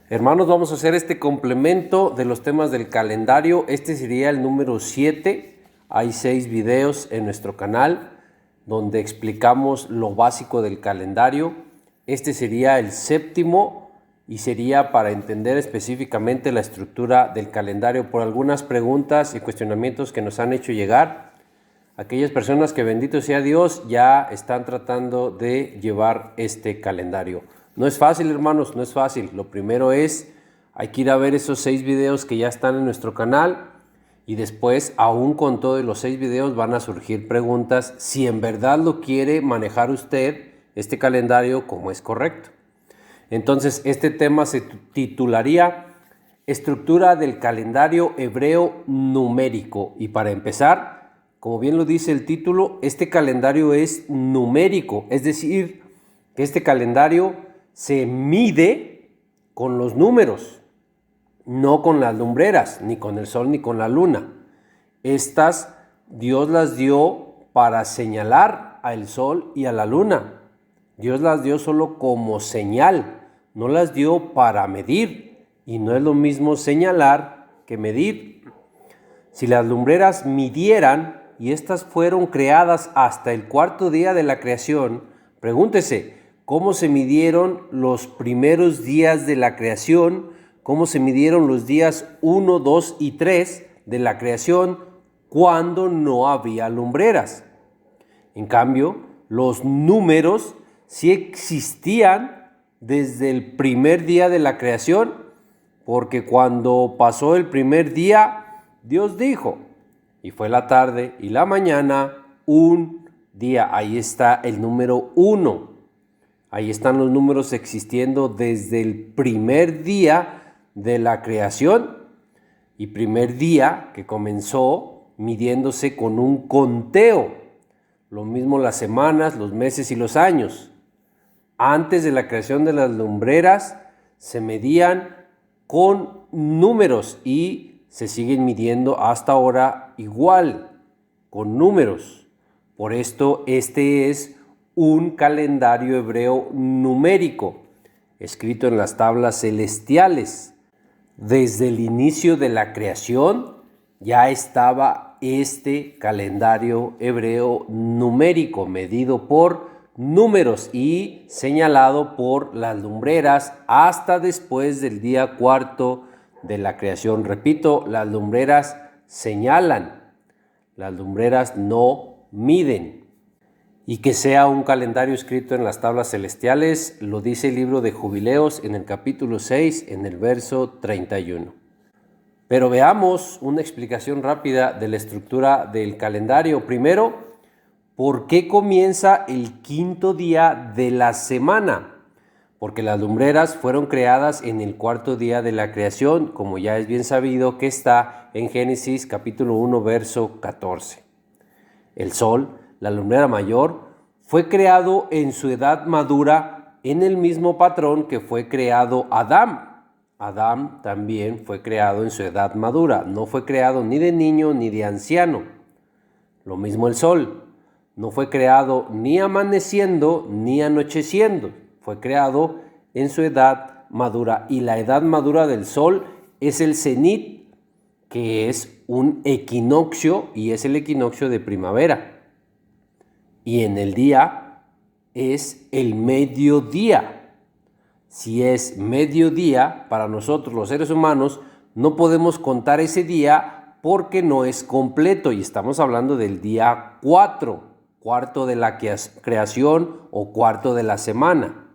Hermanos, vamos a hacer este complemento de los temas del calendario. Este sería el número 7. Hay 6 videos en nuestro canal donde explicamos lo básico del calendario. Este sería el 7º y sería para entender específicamente la estructura del calendario por algunas preguntas y cuestionamientos que nos han hecho llegar. Aquellas personas que, bendito sea Dios, ya están tratando de llevar este calendario. No es fácil, hermanos, no es fácil. Lo primero es, hay que ir a ver esos 6 videos que ya están en nuestro canal y después, aún con todos los 6 videos, van a surgir preguntas si en verdad lo quiere manejar usted, este calendario, como es correcto. Entonces, este tema se titularía Estructura del calendario hebreo numérico. Y para empezar, como bien lo dice el título, este calendario es numérico, es decir, que este calendario se mide con los números, no con las lumbreras, ni con el sol, ni con la luna. Estas Dios las dio para señalar al sol y a la luna. Dios las dio solo como señal, no las dio para medir, y no es lo mismo señalar que medir. Si las lumbreras midieran, y estas fueron creadas hasta el 4º día de la creación, pregúntese, ¿cómo se midieron los primeros días de la creación? ¿Cómo se midieron los días 1, 2 y 3 de la creación cuando no había lumbreras? En cambio, los números sí existían desde el primer día de la creación, porque cuando pasó el primer día, Dios dijo, y fue la tarde y la mañana, un día. Ahí está el número 1. Ahí están los números existiendo desde el primer día de la creación, y primer día que comenzó midiéndose con un conteo. Lo mismo las semanas, los meses y los años. Antes de la creación de las lumbreras se medían con números y se siguen midiendo hasta ahora igual, con números. Por esto este es un calendario hebreo numérico, escrito en las tablas celestiales. Desde el inicio de la creación ya estaba este calendario hebreo numérico, medido por números y señalado por las lumbreras hasta después del día 4 de la creación. Repito, las lumbreras señalan, las lumbreras no miden. Y que sea un calendario escrito en las tablas celestiales, lo dice el libro de Jubileos en el capítulo 6, en el verso 31. Pero veamos una explicación rápida de la estructura del calendario. Primero, ¿por qué comienza el 5º día de la semana? Porque las lumbreras fueron creadas en el 4º día de la creación, como ya es bien sabido que está en Génesis capítulo 1, verso 14. El sol, la lumbrera mayor, fue creado en su edad madura en el mismo patrón que fue creado Adán. Adán también fue creado en su edad madura, no fue creado ni de niño ni de anciano. Lo mismo el sol, no fue creado ni amaneciendo ni anocheciendo, fue creado en su edad madura. Y la edad madura del sol es el cenit, que es un equinoccio y es el equinoccio de primavera. Y en el día es el mediodía. Si es mediodía, para nosotros los seres humanos, no podemos contar ese día porque no es completo y estamos hablando del día 4, cuarto de la creación o cuarto de la semana.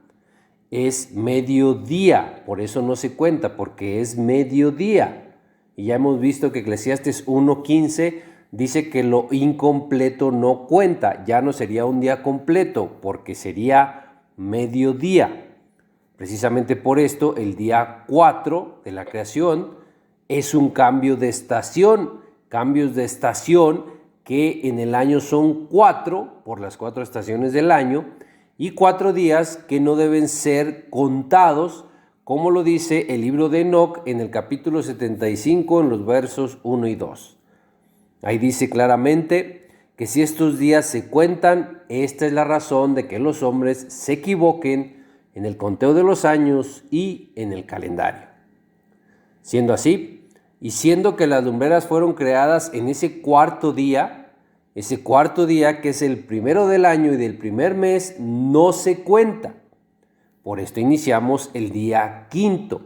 Es mediodía, por eso no se cuenta, porque es mediodía. Y ya hemos visto que Eclesiastes 1:15 dice que lo incompleto no cuenta, ya no sería un día completo, porque sería mediodía. Precisamente por esto, el día 4 de la creación es un cambio de estación, cambios de estación que en el año son 4, por las 4 estaciones del año, y 4 días que no deben ser contados, como lo dice el libro de Enoc en el capítulo 75, en los versos 1 y 2. Ahí dice claramente que si estos días se cuentan, esta es la razón de que los hombres se equivoquen en el conteo de los años y en el calendario. Siendo así, y siendo que las lumbreras fueron creadas en ese cuarto día que es el primero del año y del primer mes, no se cuenta. Por esto iniciamos el día quinto,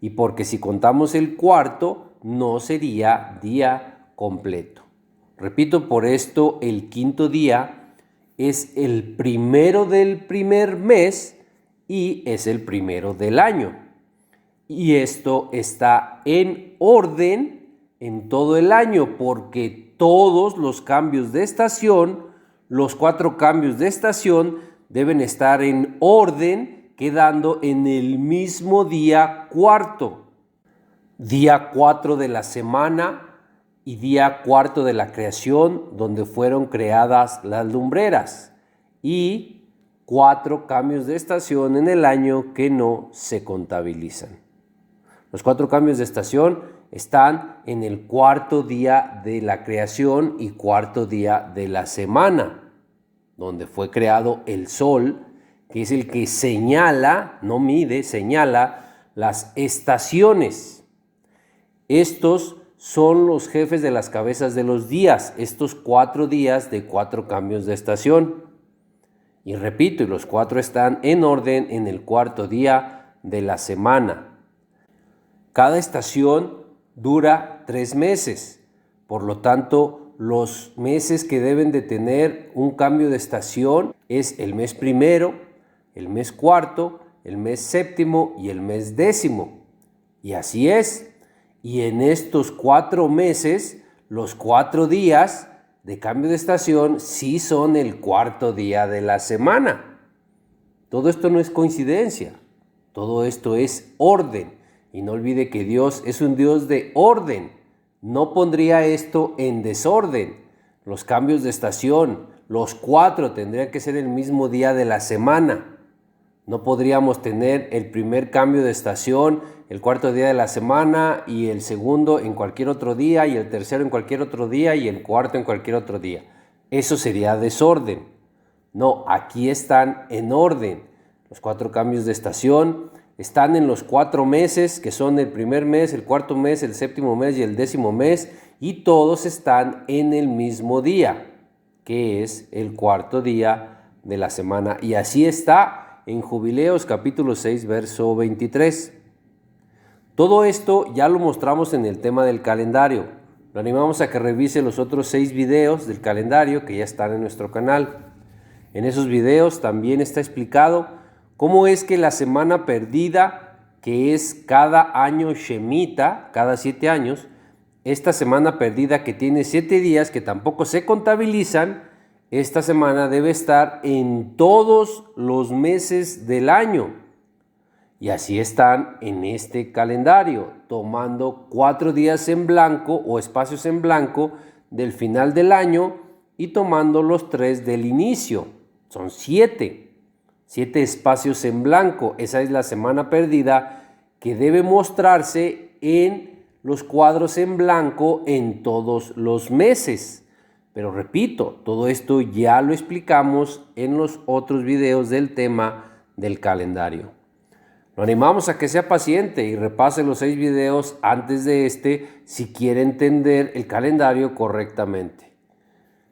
y porque si contamos el cuarto, no sería día completo. Repito, por esto el quinto día es el primero del primer mes y es el primero del año. Y esto está en orden en todo el año, porque todos los cambios de estación, los 4 cambios de estación, deben estar en orden, quedando en el mismo día cuarto. Día 4 de la semana y día cuarto de la creación, donde fueron creadas las lumbreras. Y 4 cambios de estación en el año que no se contabilizan. Los 4 cambios de estación están en el cuarto día de la creación y cuarto día de la semana, donde fue creado el sol, que es el que señala, no mide, señala las estaciones. Estos son los jefes de las cabezas de los días, estos 4 días de 4 cambios de estación. Y repito, los 4 están en orden en el cuarto día de la semana. Cada estación dura 3 meses, por lo tanto, los meses que deben de tener un cambio de estación es el mes primero, el mes cuarto, el mes séptimo y el mes décimo. Y así es. Y en estos 4 meses, los 4 días de cambio de estación sí son el cuarto día de la semana. Todo esto no es coincidencia, todo esto es orden. Y no olvide que Dios es un Dios de orden. No pondría esto en desorden. Los cambios de estación, los 4 tendrían que ser el mismo día de la semana. No podríamos tener el primer cambio de estación el cuarto día de la semana y el segundo en cualquier otro día y el tercero en cualquier otro día y el cuarto en cualquier otro día. Eso sería desorden. No, aquí están en orden. Los 4 cambios de estación están en los 4 meses, que son el primer mes, el cuarto mes, el séptimo mes y el décimo mes, y todos están en el mismo día, que es el cuarto día de la semana. Y así está en Jubileos capítulo 6, verso 23. Todo esto ya lo mostramos en el tema del calendario. Lo animamos a que revise los otros 6 videos del calendario que ya están en nuestro canal. En esos videos también está explicado cómo es que la semana perdida, que es cada año Shemitah, cada 7 años, esta semana perdida que tiene 7 días que tampoco se contabilizan, esta semana debe estar en todos los meses del año. Y así están en este calendario, tomando 4 días en blanco o espacios en blanco del final del año y tomando los 3 del inicio. Son 7 espacios en blanco. Esa es la semana perdida que debe mostrarse en los cuadros en blanco en todos los meses. Pero repito, todo esto ya lo explicamos en los otros videos del tema del calendario. Lo animamos a que sea paciente y repase los 6 videos antes de si quiere entender el calendario correctamente.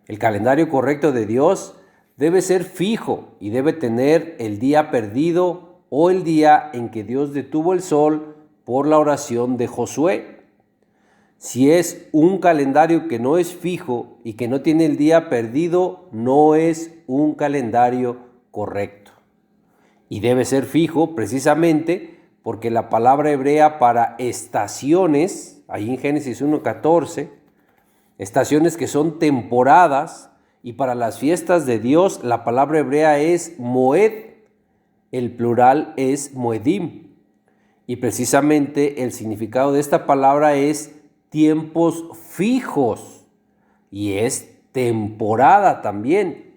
El calendario correcto de Dios debe ser fijo y debe tener el día perdido o el día en que Dios detuvo el sol por la oración de Josué. Si es un calendario que no es fijo y que no tiene el día perdido, no es un calendario correcto. Y debe ser fijo precisamente porque la palabra hebrea para estaciones, ahí en Génesis 1:14, estaciones que son temporadas, y para las fiestas de Dios la palabra hebrea es moed, el plural es moedim. Y precisamente el significado de esta palabra es tiempos fijos y es temporada también.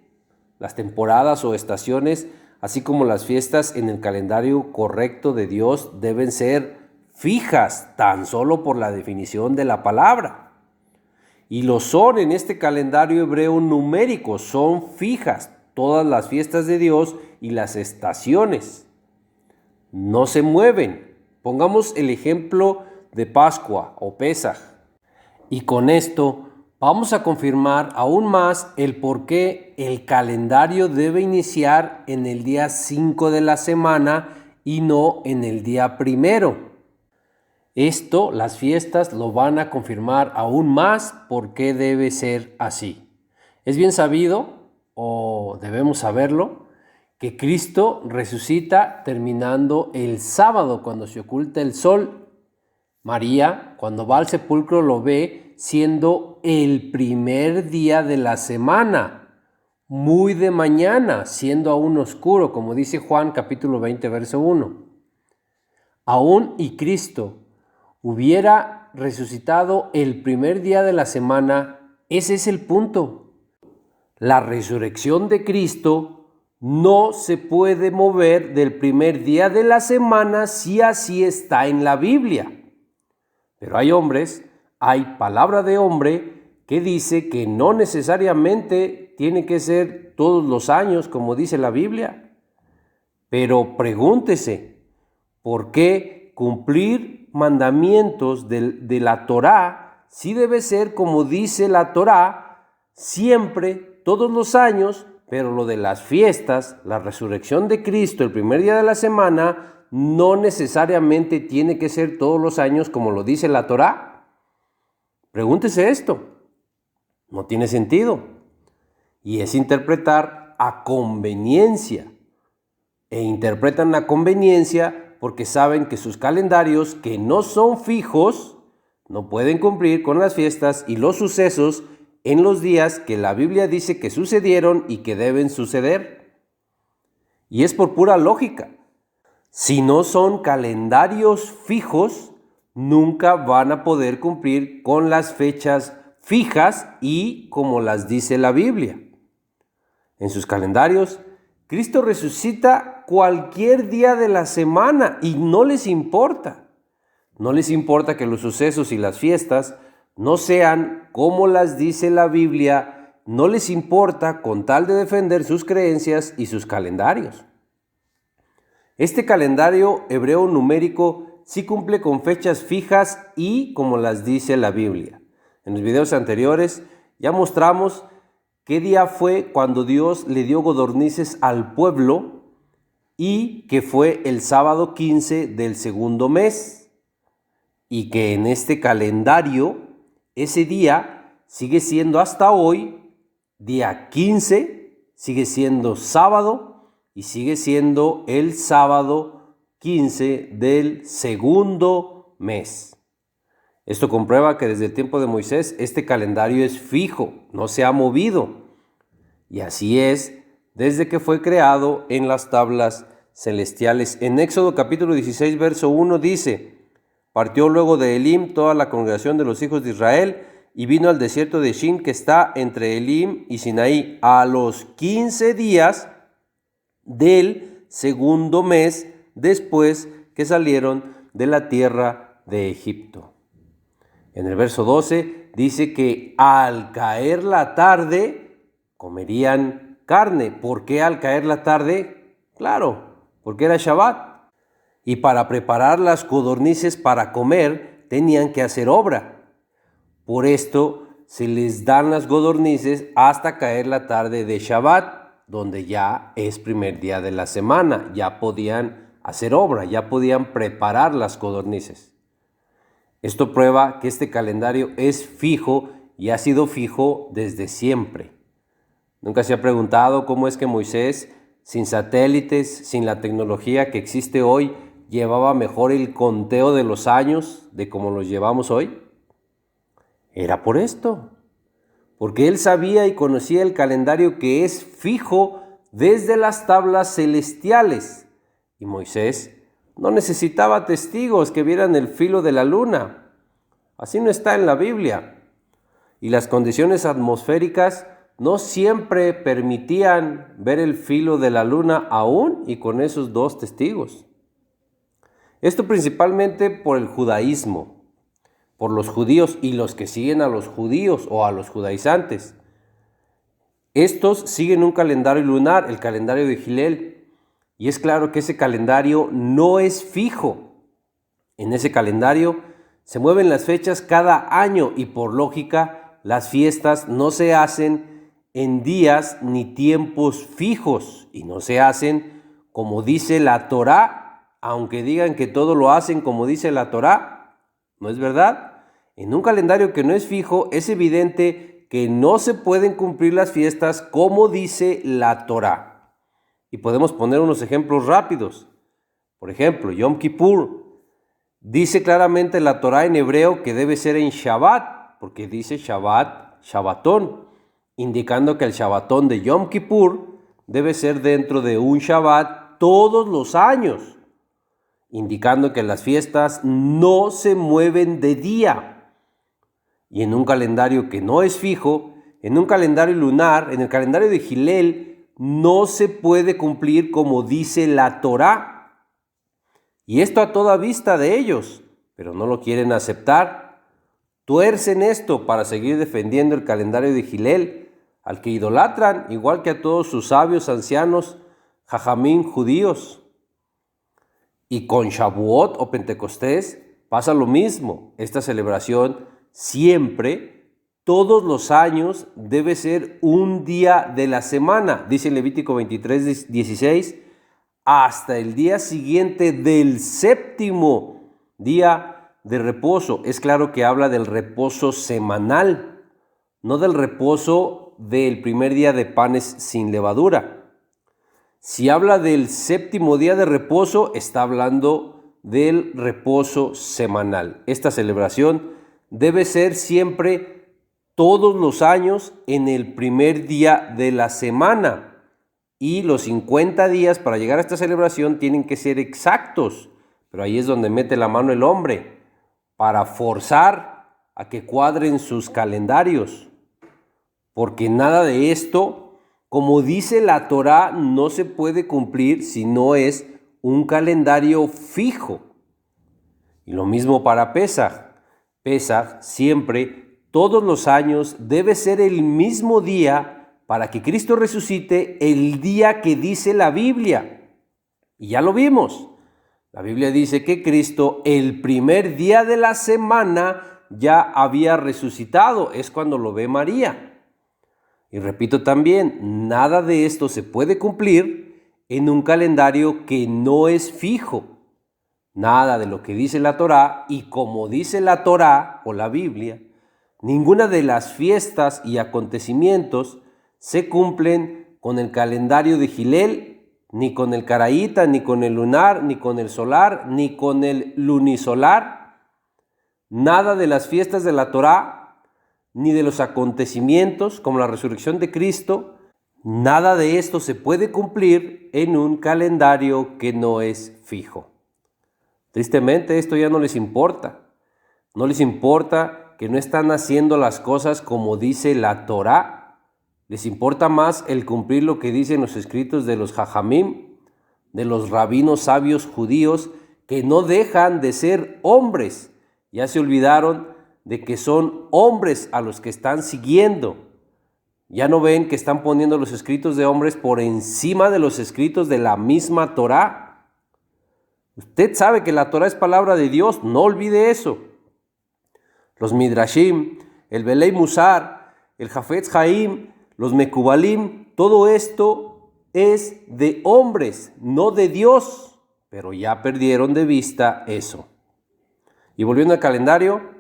Las temporadas o estaciones, así como las fiestas en el calendario correcto de Dios, deben ser fijas tan solo por la definición de la palabra. Y lo son en este calendario hebreo numérico, son fijas todas las fiestas de Dios y las estaciones. no se mueven. Pongamos el ejemplo de Pascua o Pesaj. Y con esto vamos a confirmar aún más el por qué el calendario debe iniciar en el día 5 de la semana y no en el día 1. Esto, las fiestas lo van a confirmar aún más por qué debe ser así. Es bien sabido, o debemos saberlo, que Cristo resucita terminando el sábado cuando se oculta el sol. María, cuando va al sepulcro, lo ve siendo el primer día de la semana, muy de mañana, siendo aún oscuro, como dice Juan capítulo 20, verso 1. Aún y Cristo hubiera resucitado el primer día de la semana, ese es el punto. La resurrección de Cristo no se puede mover del primer día de la semana si así está en la Biblia. Pero hay hombres, hay palabra de hombre que dice que no necesariamente tiene que ser todos los años como dice la Biblia. Pero pregúntese, ¿por qué cumplir mandamientos de la Torá sí debe ser como dice la Torá siempre, todos los años? Pero lo de las fiestas, la resurrección de Cristo, el primer día de la semana, no necesariamente tiene que ser todos los años como lo dice la Torá. Pregúntese esto. No tiene sentido. Y es interpretar a conveniencia. E interpretan a conveniencia porque saben que sus calendarios, que no son fijos, no pueden cumplir con las fiestas y los sucesos en los días que la Biblia dice que sucedieron y que deben suceder. Y es por pura lógica. Si no son calendarios fijos, nunca van a poder cumplir con las fechas fijas y como las dice la Biblia. En sus calendarios, Cristo resucita cualquier día de la semana y no les importa. No les importa que los sucesos y las fiestas no sean como las dice la Biblia, no les importa con tal de defender sus creencias y sus calendarios. Este calendario hebreo numérico sí cumple con fechas fijas y como las dice la Biblia. En los videos anteriores ya mostramos qué día fue cuando Dios le dio codornices al pueblo y que fue el sábado 15 del segundo mes. Y que en este calendario ese día sigue siendo hasta hoy, día 15, sigue siendo sábado y sigue siendo el sábado 15 del segundo mes. Esto comprueba que desde el tiempo de Moisés este calendario es fijo, no se ha movido. Y así es desde que fue creado en las tablas celestiales. En Éxodo capítulo 16, verso 1 dice: partió luego de Elim toda la congregación de los hijos de Israel y vino al desierto de Shin que está entre Elim y Sinaí a los 15 días del segundo mes después que salieron de la tierra de Egipto. En el verso 12 dice que al caer la tarde comerían carne. ¿Por qué al caer la tarde? Claro, porque era Shabbat. Y para preparar las codornices para comer tenían que hacer obra. Por esto se les dan las codornices hasta caer la tarde de Shabbat, donde ya es primer día de la semana. Ya podían hacer obra, ya podían preparar las codornices. Esto prueba que este calendario es fijo y ha sido fijo desde siempre. ¿Nunca se ha preguntado cómo es que Moisés, sin satélites, sin la tecnología que existe hoy, llevaba mejor el conteo de los años de como los llevamos hoy? Era por esto, porque él sabía y conocía el calendario que es fijo desde las tablas celestiales. Y Moisés no necesitaba testigos que vieran el filo de la luna. Así no está en la Biblia. Y las condiciones atmosféricas no siempre permitían ver el filo de la luna aún y con esos 2 testigos. Esto principalmente por el judaísmo, por los judíos y los que siguen a los judíos o a los judaizantes. Estos siguen un calendario lunar, el calendario de Gilel, Y es claro que ese calendario no es fijo. En ese calendario se mueven las fechas cada año y por lógica las fiestas no se hacen en días ni tiempos fijos y no se hacen como dice la Torá, aunque digan que todo lo hacen como dice la Torá. ¿No es verdad? En un calendario que no es fijo es evidente que no se pueden cumplir las fiestas como dice la Torá. Y podemos poner unos ejemplos rápidos. Por ejemplo, Yom Kippur. Dice claramente la Torá en hebreo que debe ser en Shabbat, porque dice Shabbat, Shabbatón, indicando que el Shabbatón de Yom Kippur debe ser dentro de un Shabbat todos los años, indicando que las fiestas no se mueven de día. Y en un calendario que no es fijo, en un calendario lunar, en el calendario de Hillel, no se puede cumplir como dice la Torá. Y esto a toda vista de ellos, pero no lo quieren aceptar. Tuercen esto para seguir defendiendo el calendario de Hillel, al que idolatran, igual que a todos sus sabios ancianos, jajamín judíos. Y con Shavuot o Pentecostés pasa lo mismo. Esta celebración siempre, todos los años, debe ser un día de la semana, dice Levítico 23:16, hasta el día siguiente del séptimo día de reposo. Es claro que habla del reposo semanal, no del reposo del primer día de panes sin levadura. Si habla del séptimo día de reposo, está hablando del reposo semanal. Esta celebración debe ser siempre todos los años en el primer día de la semana. Y los 50 días para llegar a esta celebración tienen que ser exactos. Pero ahí es donde mete la mano el hombre, para forzar a que cuadren sus calendarios. Porque nada de esto, como dice la Torá, no se puede cumplir si no es un calendario fijo. Y lo mismo para Pesaj. Pesaj siempre, todos los años, debe ser el mismo día para que Cristo resucite el día que dice la Biblia. Y ya lo vimos. La Biblia dice que Cristo el primer día de la semana ya había resucitado. Es cuando lo ve María. Y repito también, nada de esto se puede cumplir en un calendario que no es fijo. Nada de lo que dice la Torá y como dice la Torá o la Biblia, ninguna de las fiestas y acontecimientos se cumplen con el calendario de Hillel, ni con el caraíta, ni con el lunar, ni con el solar, ni con el lunisolar. Nada de las fiestas de la Torá, ni de los acontecimientos como la resurrección de Cristo, nada de esto se puede cumplir en un calendario que no es fijo. Tristemente esto ya no les importa. No les importa que no están haciendo las cosas como dice la Torá. Les importa más el cumplir lo que dicen los escritos de los jajamim, de los rabinos sabios judíos, que no dejan de ser hombres. Ya se olvidaron de que son hombres a los que están siguiendo. Ya no ven que están poniendo los escritos de hombres por encima de los escritos de la misma Torá. Usted sabe que la Torá es palabra de Dios, no olvide eso. Los Midrashim, el Belei Musar, el Hafetz Haim, los Mekubalim, todo esto es de hombres, no de Dios, pero ya perdieron de vista eso. Y volviendo al calendario,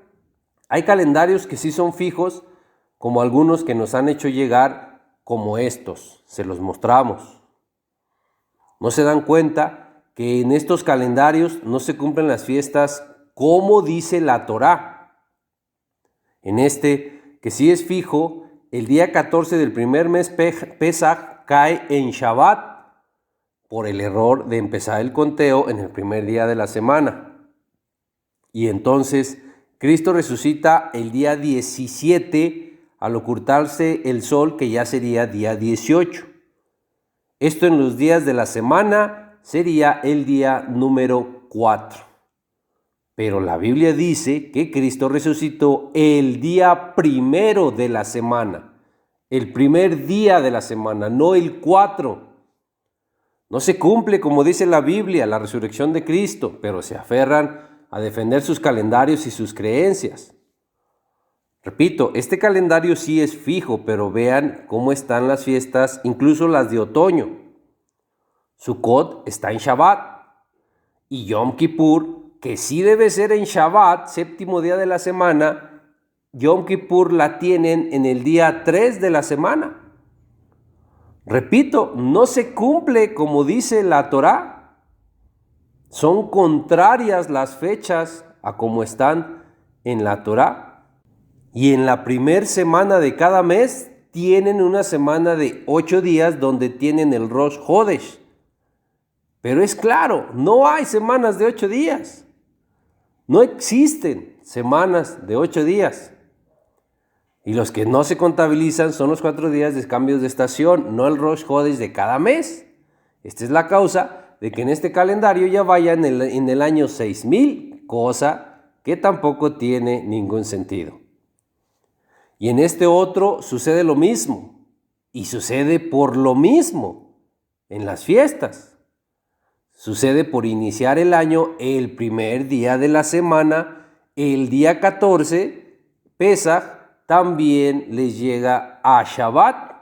hay calendarios que sí son fijos, como algunos que nos han hecho llegar como estos, se los mostramos. No se dan cuenta que en estos calendarios no se cumplen las fiestas como dice la Torá. En este, que sí es fijo, el día 14 del primer mes Pesaj cae en Shabbat por el error de empezar el conteo en el primer día de la semana. Y entonces Cristo resucita el día 17 al ocultarse el sol, que ya sería día 18. Esto en los días de la semana sería el día número 4. Pero la Biblia dice que Cristo resucitó el día primero de la semana, el primer día de la semana, no el 4. No se cumple, como dice la Biblia, la resurrección de Cristo, pero se aferran a defender sus calendarios y sus creencias. Repito, este calendario sí es fijo, pero vean cómo están las fiestas, incluso las de otoño. Sukkot está en Shabbat y Yom Kippur, que sí debe ser en Shabbat, séptimo día de la semana, Yom Kippur la tienen en el día 3 de la semana. Repito, no se cumple como dice la Torá. Son contrarias las fechas a como están en la Torá. Y en la primer semana de cada mes tienen una semana de 8 días donde tienen el Rosh Hodesh. Pero es claro, no hay semanas de 8 días. No existen semanas de 8 días. Y los que no se contabilizan son los 4 días de cambios de estación, no el Rosh Hodesh de cada mes. Esta es la causa de que en este calendario ya vaya en el año 6000, cosa que tampoco tiene ningún sentido. Y en este otro sucede lo mismo, y sucede por lo mismo en las fiestas. Sucede por iniciar el año el primer día de la semana, el día 14, Pesaj, también les llega a Shabbat.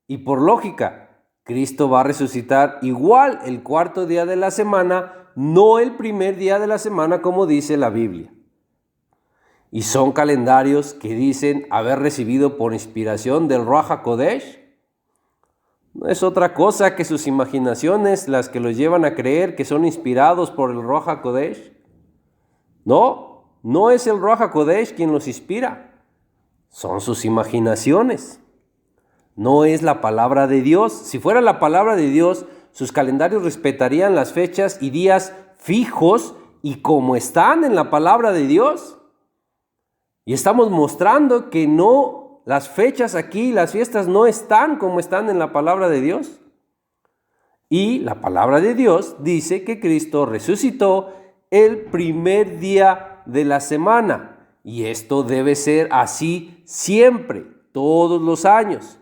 Y por lógica, Cristo va a resucitar igual el cuarto día de la semana, no el primer día de la semana como dice la Biblia. Y son calendarios que dicen haber recibido por inspiración del Ruach HaKodesh. No es otra cosa que sus imaginaciones las que los llevan a creer que son inspirados por el Ruach HaKodesh. No es el Ruach HaKodesh quien los inspira. Son sus imaginaciones. No es la palabra de Dios. Si fuera la palabra de Dios, sus calendarios respetarían las fechas y días fijos y como están en la palabra de Dios. Y estamos mostrando que no, las fechas aquí, las fiestas no están como están en la palabra de Dios. Y la palabra de Dios dice que Cristo resucitó el primer día de la semana. Y esto debe ser así siempre, todos los años.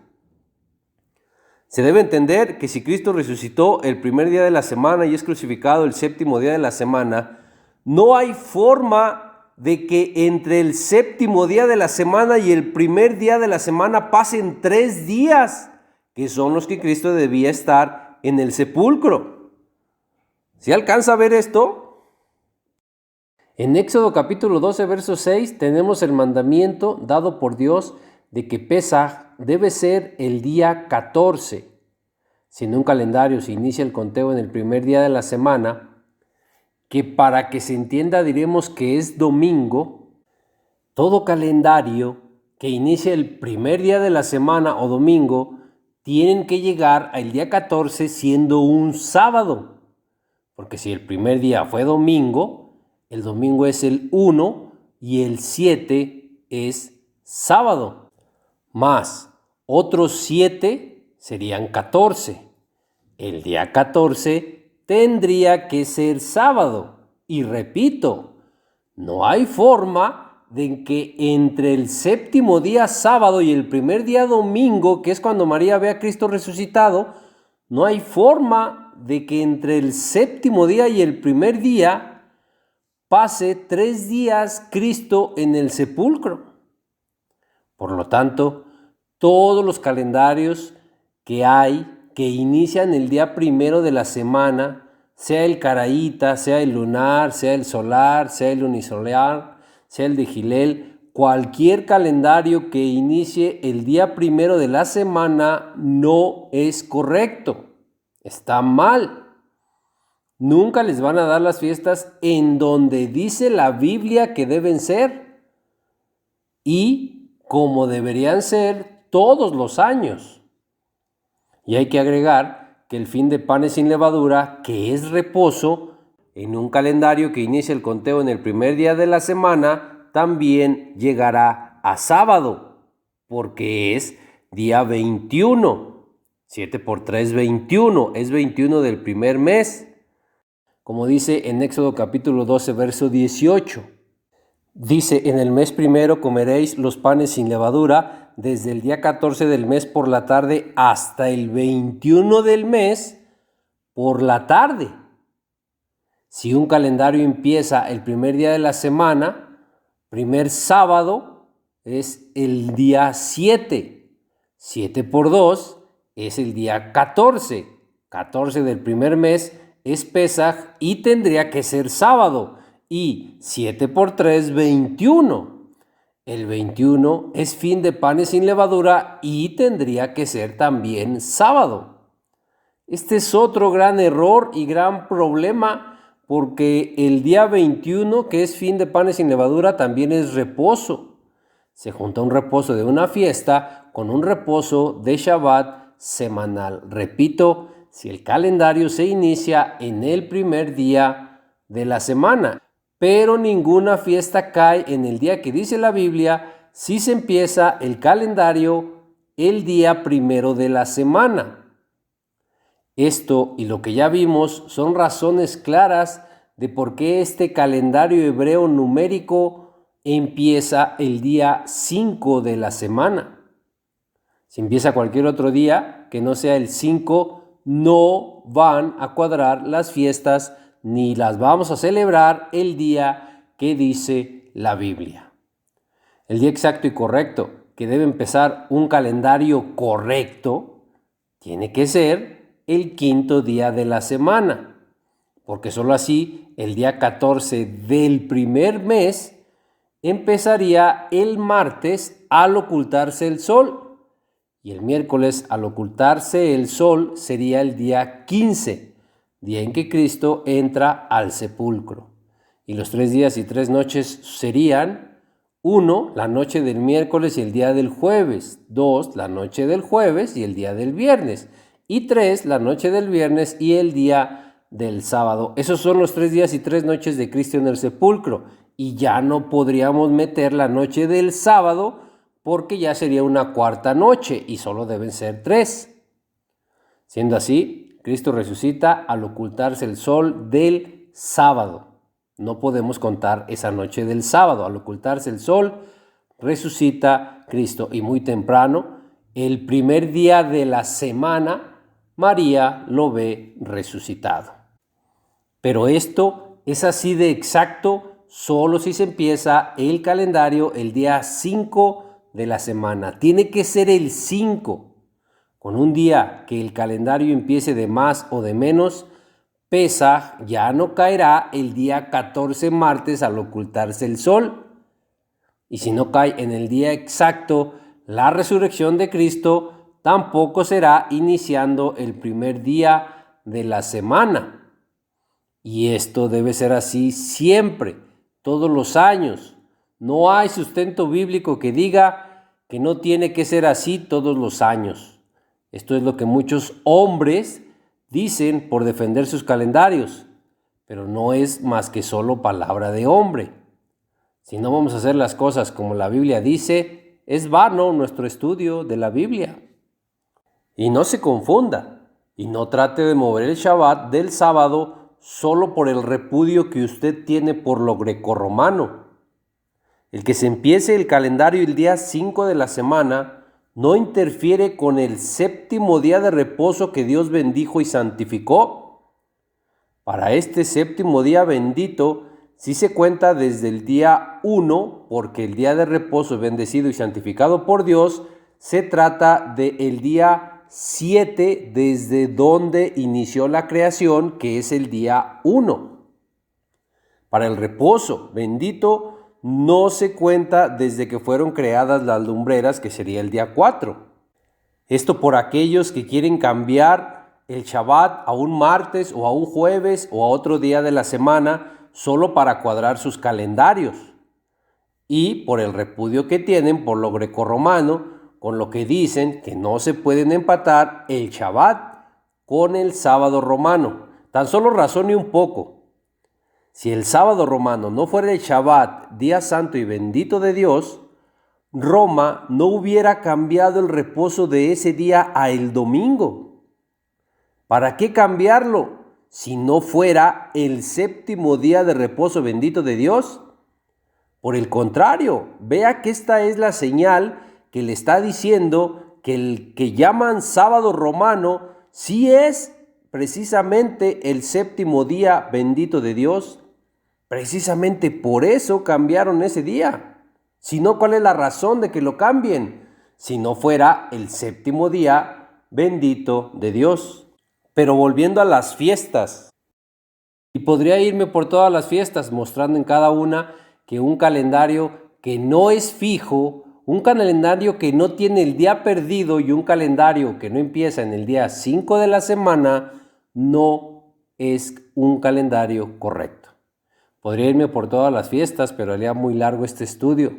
Se debe entender que si Cristo resucitó el primer día de la semana y es crucificado el séptimo día de la semana, no hay forma de que entre el séptimo día de la semana y el primer día de la semana pasen 3 días, que son los que Cristo debía estar en el sepulcro. ¿Sí alcanza a ver esto? En Éxodo capítulo 12, verso 6, tenemos el mandamiento dado por Dios de que Pesaj debe ser el día 14. Si en un calendario se inicia el conteo en el primer día de la semana, que para que se entienda diremos que es domingo, todo calendario que inicie el primer día de la semana o domingo tienen que llegar al día 14 siendo un sábado. Porque si el primer día fue domingo, el domingo es el 1 y el 7 es sábado. Más otros 7 serían 14. El día 14 tendría que ser sábado. Y repito, no hay forma de que entre el séptimo día sábado y el primer día domingo, que es cuando María ve a Cristo resucitado, no hay forma de que entre el séptimo día y el primer día pase 3 días Cristo en el sepulcro. Por lo tanto, todos los calendarios que hay que inician el día primero de la semana, sea el caraíta, sea el lunar, sea el solar, sea el unisolar, sea el de Gilel, cualquier calendario que inicie el día primero de la semana no es correcto, está mal. Nunca les van a dar las fiestas en donde dice la Biblia que deben ser y como deberían ser todos los años. Y hay que agregar que el fin de panes sin levadura, que es reposo, en un calendario que inicia el conteo en el primer día de la semana, también llegará a sábado, porque es día 21. 7 por 3, 21. Es 21 del primer mes. Como dice en Éxodo capítulo 12, verso 18. Dice, en el mes primero comeréis los panes sin levadura, desde el día 14 del mes por la tarde hasta el 21 del mes, por la tarde. Si un calendario empieza el primer día de la semana, primer sábado es el día 7. 7 por 2 es el día 14. 14 del primer mes es Pesaj y tendría que ser sábado. Y 7 por 3, 21. El 21 es fin de panes sin levadura y tendría que ser también sábado. Este es otro gran error y gran problema porque el día 21, que es fin de panes sin levadura, también es reposo. Se junta un reposo de una fiesta con un reposo de Shabbat semanal. Repito, si el calendario se inicia en el primer día de la semana, pero ninguna fiesta cae en el día que dice la Biblia, si se empieza el calendario el día primero de la semana. Esto y lo que ya vimos son razones claras de por qué este calendario hebreo numérico empieza el día 5 de la semana. Si empieza cualquier otro día que no sea el 5, no van a cuadrar las fiestas ni las vamos a celebrar el día que dice la Biblia. El día exacto y correcto que debe empezar un calendario correcto tiene que ser el quinto día de la semana, porque solo así el día 14 del primer mes empezaría el martes al ocultarse el sol y el miércoles al ocultarse el sol sería el día 15, día en que Cristo entra al sepulcro. Y los 3 días y 3 noches serían 1, la noche del miércoles y el día del jueves, 2, la noche del jueves y el día del viernes, y 3, la noche del viernes y el día del sábado. Esos son los 3 días y 3 noches de Cristo en el sepulcro, y ya no podríamos meter la noche del sábado porque ya sería una cuarta noche y solo deben ser 3. Siendo así, Cristo resucita al ocultarse el sol del sábado. No podemos contar esa noche del sábado. Al ocultarse el sol, resucita Cristo. Y muy temprano, el primer día de la semana, María lo ve resucitado. Pero esto es así de exacto solo si se empieza el calendario el día 5 de la semana. Tiene que ser el 5. Con un día que el calendario empiece de más o de menos, Pesaj ya no caerá el día 14 martes al ocultarse el sol. Y si no cae en el día exacto, la resurrección de Cristo tampoco será iniciando el primer día de la semana. Y esto debe ser así siempre, todos los años. No hay sustento bíblico que diga que no tiene que ser así todos los años. Esto es lo que muchos hombres dicen por defender sus calendarios, pero no es más que solo palabra de hombre. Si no vamos a hacer las cosas como la Biblia dice, es vano nuestro estudio de la Biblia. Y no se confunda, y no trate de mover el Shabbat del sábado solo por el repudio que usted tiene por lo grecorromano. El que se empiece el calendario el día 5 de la semana no interfiere con el séptimo día de reposo que Dios bendijo y santificó. Para este séptimo día bendito, sí se cuenta desde el día 1, porque el día de reposo bendecido y santificado por Dios, se trata del día 7 desde donde inició la creación, que es el día 1. Para el reposo bendito, no se cuenta desde que fueron creadas las lumbreras, que sería el día 4. Esto por aquellos que quieren cambiar el Shabbat a un martes o a un jueves o a otro día de la semana solo para cuadrar sus calendarios. Y por el repudio que tienen por lo grecorromano, con lo que dicen que no se pueden empatar el Shabbat con el sábado romano. Tan solo razone un poco. Si el sábado romano no fuera el Shabbat, día santo y bendito de Dios, Roma no hubiera cambiado el reposo de ese día a el domingo. ¿Para qué cambiarlo si no fuera el séptimo día de reposo bendito de Dios? Por el contrario, vea que esta es la señal que le está diciendo que el que llaman sábado romano sí es precisamente el séptimo día bendito de Dios? Precisamente por eso cambiaron ese día. Si no, ¿cuál es la razón de que lo cambien? Si no fuera el séptimo día bendito de Dios. Pero volviendo a las fiestas, y podría irme por todas las fiestas mostrando en cada una que un calendario que no es fijo, un calendario que no tiene el día perdido y un calendario que no empieza en el día 5 de la semana, no es un calendario correcto. Podría irme por todas las fiestas, pero haría muy largo este estudio.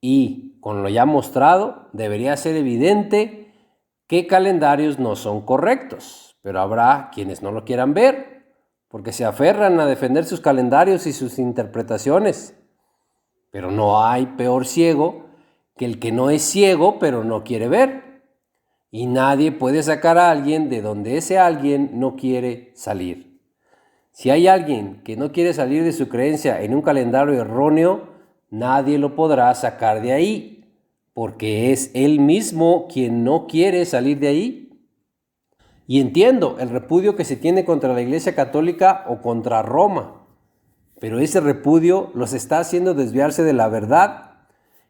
Y con lo ya mostrado, debería ser evidente qué calendarios no son correctos. Pero habrá quienes no lo quieran ver, porque se aferran a defender sus calendarios y sus interpretaciones. Pero no hay peor ciego que el que no es ciego, pero no quiere ver. Y nadie puede sacar a alguien de donde ese alguien no quiere salir. Si hay alguien que no quiere salir de su creencia en un calendario erróneo, nadie lo podrá sacar de ahí, porque es él mismo quien no quiere salir de ahí. Y entiendo el repudio que se tiene contra la Iglesia Católica o contra Roma, pero ese repudio los está haciendo desviarse de la verdad.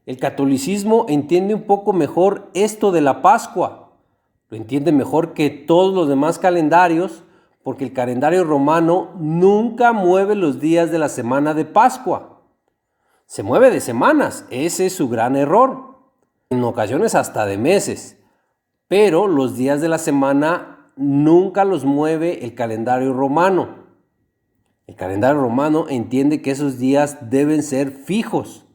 El catolicismo entiende un poco mejor esto de la Pascua, lo entiende mejor que todos los demás calendarios, porque el calendario romano nunca mueve los días de la semana de Pascua. Se mueve de semanas, ese es su gran error. En ocasiones hasta de meses. Pero los días de la semana nunca los mueve el calendario romano. El calendario romano entiende que esos días deben ser fijos.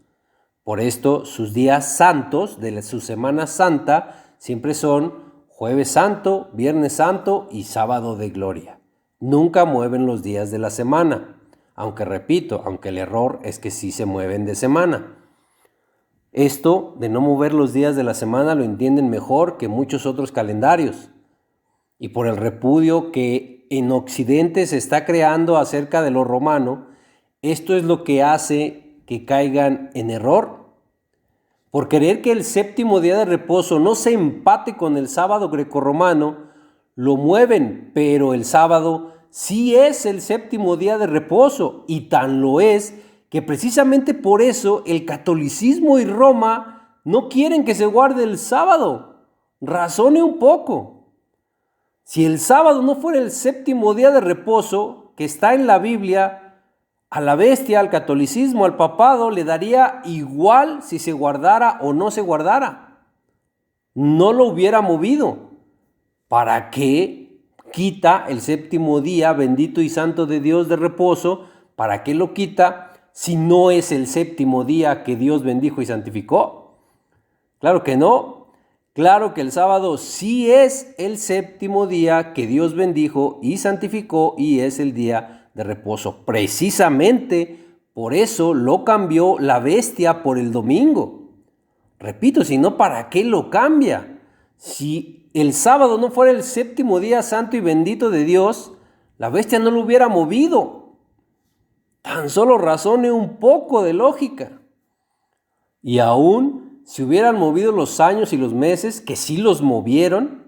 Por esto, sus días santos de su Semana Santa siempre son Jueves Santo, Viernes Santo y Sábado de Gloria. Nunca mueven los días de la semana, aunque repito, aunque el error es que sí se mueven de semana. Esto de no mover los días de la semana lo entienden mejor que muchos otros calendarios. Y por el repudio que en Occidente se está creando acerca de lo romano, esto es lo que hace que caigan en error. Por querer que el séptimo día de reposo no se empate con el sábado grecorromano, lo mueven, pero el sábado sí es el séptimo día de reposo, y tan lo es que precisamente por eso el catolicismo y Roma no quieren que se guarde el sábado. Razone un poco. Si el sábado no fuera el séptimo día de reposo que está en la Biblia, a la bestia, al catolicismo, al papado, le daría igual si se guardara o no se guardara. No lo hubiera movido. ¿Para qué quita el séptimo día bendito y santo de Dios de reposo? ¿Para qué lo quita si no es el séptimo día que Dios bendijo y santificó? Claro que no. Claro que el sábado sí es el séptimo día que Dios bendijo y santificó y es el día de reposo. Precisamente por eso lo cambió la bestia por el domingo. Repito, si no, ¿para qué lo cambia? Si el sábado no fuera el séptimo día santo y bendito de Dios, la bestia no lo hubiera movido. Tan solo razone un poco de lógica. Y aún si hubieran movido los años y los meses, que sí los movieron,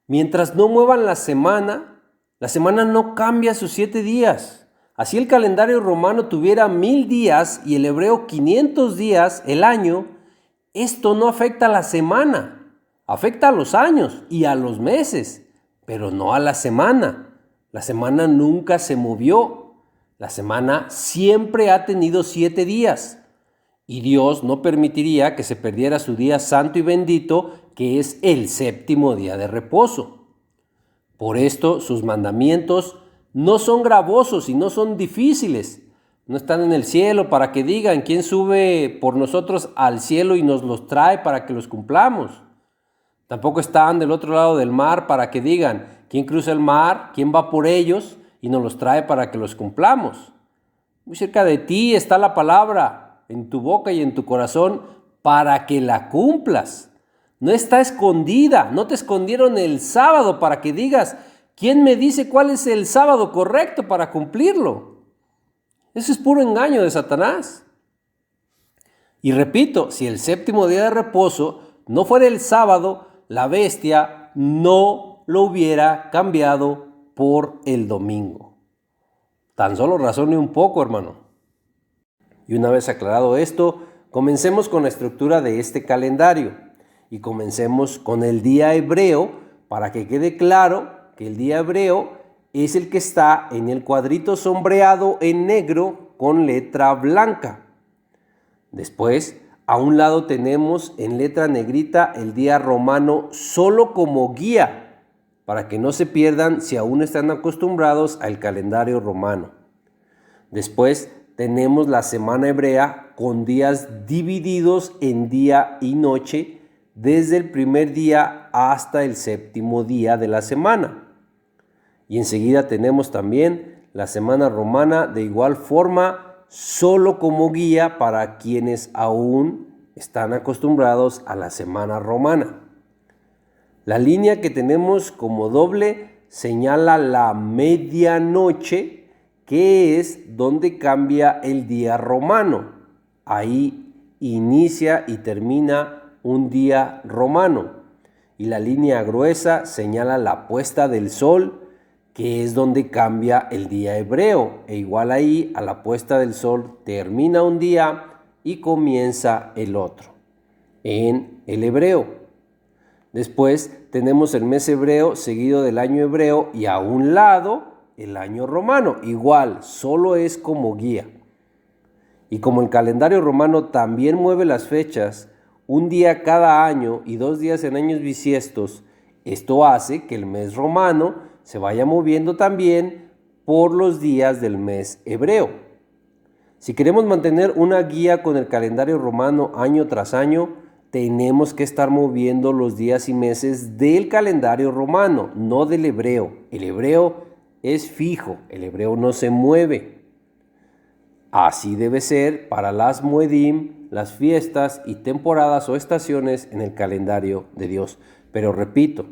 mientras no muevan la semana no cambia sus 7 días. Así el calendario romano tuviera 1000 días y el hebreo 500 días el año, esto no afecta a la semana. Afecta a los años y a los meses, pero no a la semana. La semana nunca se movió. La semana siempre ha tenido 7 días. Y Dios no permitiría que se perdiera su día santo y bendito, que es el séptimo día de reposo. Por esto sus mandamientos no son gravosos y no son difíciles. No están en el cielo para que digan quién sube por nosotros al cielo y nos los trae para que los cumplamos. Tampoco están del otro lado del mar para que digan quién cruza el mar, quién va por ellos y nos los trae para que los cumplamos. Muy cerca de ti está la palabra, en tu boca y en tu corazón, para que la cumplas. No está escondida, no te escondieron el sábado para que digas, ¿quién me dice cuál es el sábado correcto para cumplirlo? Eso es puro engaño de Satanás. Y repito, si el séptimo día de reposo no fuera el sábado, la bestia no lo hubiera cambiado por el domingo. Tan solo razone un poco, hermano. Y una vez aclarado esto, comencemos con la estructura de este calendario y comencemos con el día hebreo para que quede claro que el día hebreo es el que está en el cuadrito sombreado en negro con letra blanca. Después, a un lado tenemos en letra negrita el día romano solo como guía, para que no se pierdan si aún están acostumbrados al calendario romano. Después tenemos la semana hebrea con días divididos en día y noche desde el primer día hasta el séptimo día de la semana. Y enseguida tenemos también la semana romana de igual forma, solo como guía para quienes aún están acostumbrados a la semana romana. La línea que tenemos como doble señala la medianoche, que es donde cambia el día romano. Ahí inicia y termina un día romano. Y la línea gruesa señala la puesta del sol, que es donde cambia el día hebreo, e igual ahí a la puesta del sol termina un día y comienza el otro, en el hebreo. Después tenemos el mes hebreo seguido del año hebreo y a un lado el año romano, igual, solo es como guía. Y como el calendario romano también mueve las fechas, un día cada año y 2 días en años bisiestos, esto hace que el mes romano se vaya moviendo también por los días del mes hebreo. Si queremos mantener una guía con el calendario romano año tras año, tenemos que estar moviendo los días y meses del calendario romano, no del hebreo. El hebreo es fijo, el hebreo no se mueve. Así debe ser para las Moedim, las fiestas y temporadas o estaciones en el calendario de Dios. Pero repito,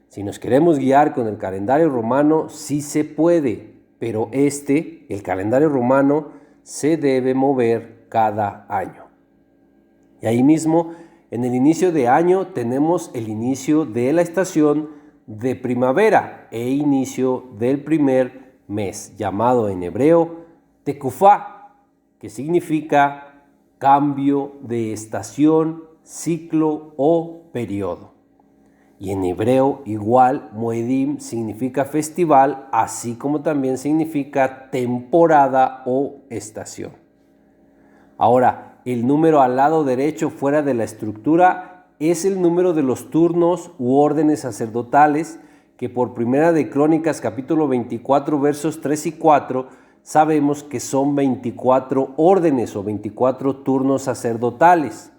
si nos queremos guiar con el calendario romano, sí se puede, pero el calendario romano, se debe mover cada año. Y ahí mismo, en el inicio de año, tenemos el inicio de la estación de primavera e inicio del primer mes, llamado en hebreo Tekufá, que significa cambio de estación, ciclo o periodo. Y en hebreo igual, Moedim significa festival, así como también significa temporada o estación. Ahora, el número al lado derecho fuera de la estructura es el número de los turnos u órdenes sacerdotales que por Primera de Crónicas capítulo 24 versos 3 y 4 sabemos que son 24 órdenes o 24 turnos sacerdotales.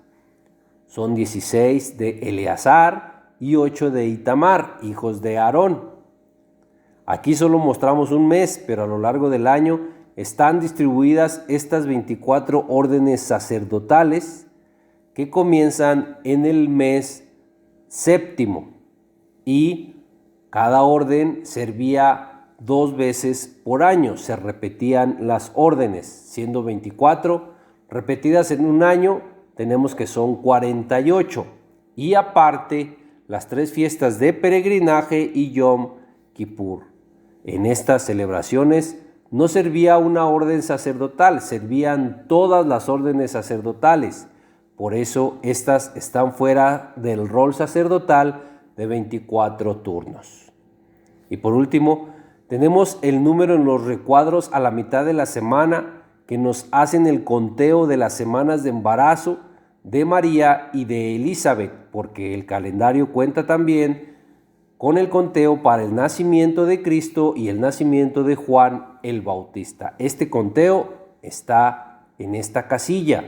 Son 16 de Eleazar y 8 de Itamar, hijos de Aarón. Aquí solo mostramos un mes, pero a lo largo del año están distribuidas estas 24 órdenes sacerdotales que comienzan en el mes séptimo y cada orden servía 2 veces por año. Se repetían las órdenes, siendo 24 repetidas en un año, tenemos que son 48 y aparte las 3 fiestas de peregrinaje y Yom Kippur. En estas celebraciones no servía una orden sacerdotal, servían todas las órdenes sacerdotales. Por eso estas están fuera del rol sacerdotal de 24 turnos. Y por último, tenemos el número en los recuadros a la mitad de la semana que nos hacen el conteo de las semanas de embarazo de María y de Elizabeth, porque el calendario cuenta también con el conteo para el nacimiento de Cristo y el nacimiento de Juan el Bautista. Este conteo está en esta casilla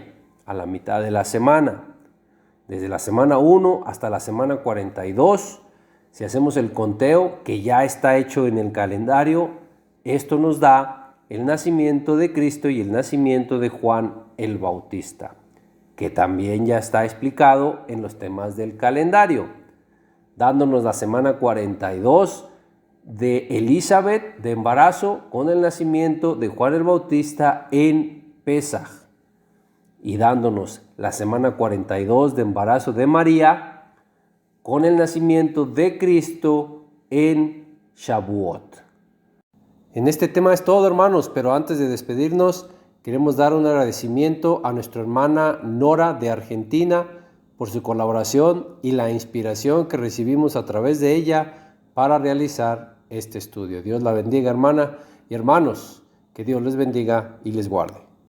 a la mitad de la semana, desde la semana 1 hasta la semana 42. Si hacemos el conteo que ya está hecho en el calendario, esto nos da el nacimiento de Cristo y el nacimiento de Juan el Bautista, que también ya está explicado en los temas del calendario, dándonos la semana 42 de Elizabeth de embarazo con el nacimiento de Juan el Bautista en Pesaj, y dándonos la semana 42 de embarazo de María con el nacimiento de Cristo en Shavuot. En este tema es todo, hermanos, pero antes de despedirnos, queremos dar un agradecimiento a nuestra hermana Nora de Argentina por su colaboración y la inspiración que recibimos a través de ella para realizar este estudio. Dios la bendiga, hermana y hermanos, que Dios les bendiga y les guarde.